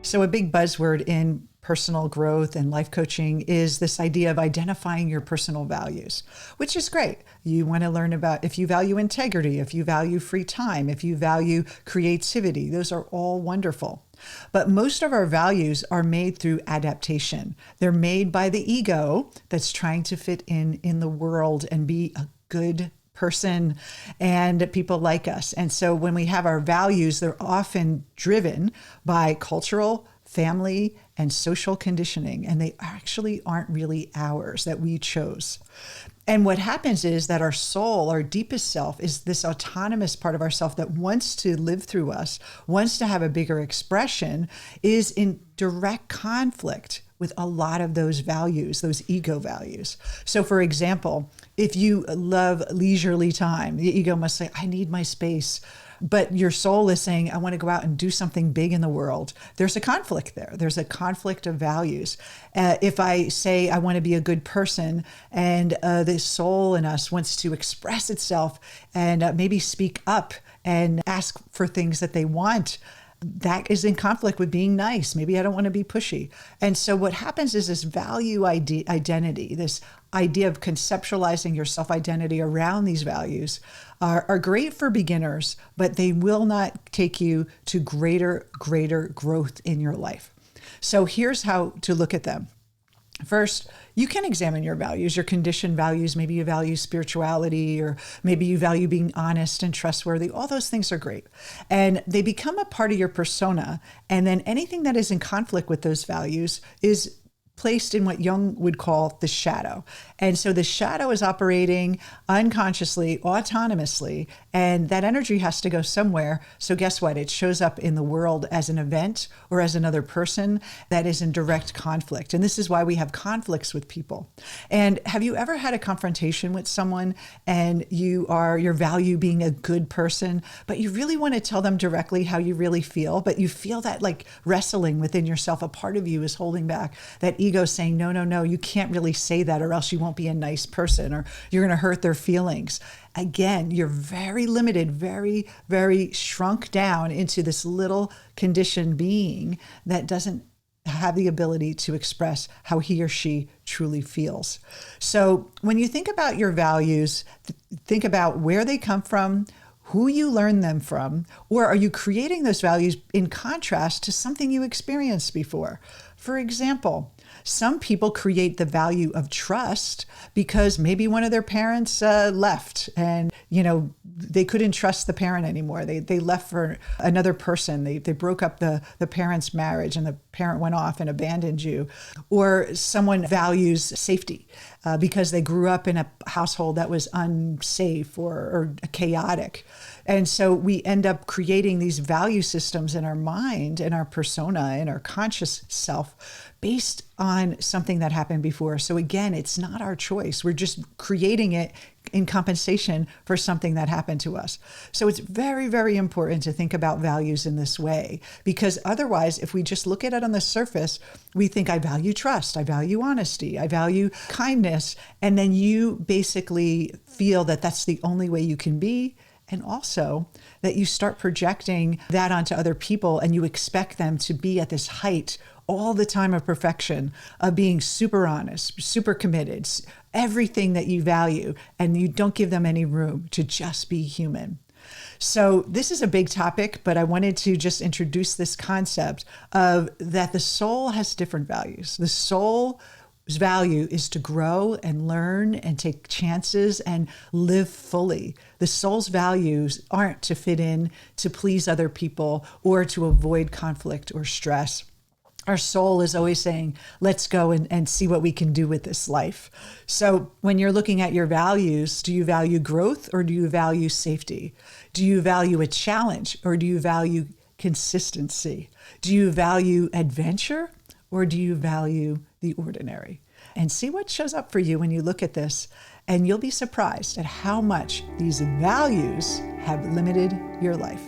So a big buzzword in personal growth and life coaching is this idea of identifying your personal values, which is great. You want to learn about if you value integrity, if you value free time, if you value creativity, those are all wonderful. But most of our values are made through adaptation. They're made by the ego that's trying to fit in the world and be a good person and people like us. And so when we have our values, they're often driven by cultural, family, and social conditioning, and they actually aren't really ours that we chose. And what happens is that our soul, our deepest self, is this autonomous part of ourself that wants to live through us, wants to have a bigger expression, is in direct conflict with a lot of those values, those ego values. So for example, if you love leisurely time, the ego must say, I need my space. But your soul is saying, I want to go out and do something big in the world. There's a conflict there. There's a conflict of values. If I say I want to be a good person and the soul in us wants to express itself and maybe speak up and ask for things that they want, that is in conflict with being nice. Maybe I don't want to be pushy. And so what happens is this value identity, this idea of conceptualizing your self-identity around these values are great for beginners, but they will not take you to greater growth in your life. So here's how to look at them. First, you can examine your values, your conditioned values. Maybe you value spirituality, or maybe you value being honest and trustworthy. All those things are great. And they become a part of your persona. And then anything that is in conflict with those values is placed in what Jung would call the shadow. And so the shadow is operating unconsciously, autonomously, and that energy has to go somewhere. So guess what? It shows up in the world as an event or as another person that is in direct conflict. And this is why we have conflicts with people. And have you ever had a confrontation with someone and your value being a good person, but you really want to tell them directly how you really feel, but you feel that like wrestling within yourself, a part of you is holding back, that ego saying, no, you can't really say that or else you won't be a nice person or you're going to hurt their feelings. Again, you're very limited, very, very shrunk down into this little conditioned being that doesn't have the ability to express how he or she truly feels. So when you think about your values, think about where they come from, who you learn them from, or are you creating those values in contrast to something you experienced before? For example, some people create the value of trust because maybe one of their parents left and, they couldn't trust the parent anymore. They left for another person. They broke up the parent's marriage and the parent went off and abandoned you. Or someone values safety because they grew up in a household that was unsafe or chaotic. And so we end up creating these value systems in our mind, in our persona, in our conscious self, based on something that happened before. So again, it's not our choice. We're just creating it in compensation for something that happened to us. So it's very, very important to think about values in this way, because otherwise, if we just look at it on the surface, we think I value trust, I value honesty, I value kindness, and then you basically feel that that's the only way you can be. And also that you start projecting that onto other people and you expect them to be at this height all the time of perfection, of being super honest, super committed, everything that you value, and you don't give them any room to just be human. So this is a big topic, but I wanted to just introduce this concept of that the soul has different values. The soul's value is to grow and learn and take chances and live fully. The soul's values aren't to fit in, to please other people, or to avoid conflict or stress. Our soul is always saying, let's go and see what we can do with this life. So when you're looking at your values, do you value growth or do you value safety? Do you value a challenge or do you value consistency? Do you value adventure or do you value the ordinary? And see what shows up for you when you look at this, and you'll be surprised at how much these values have limited your life.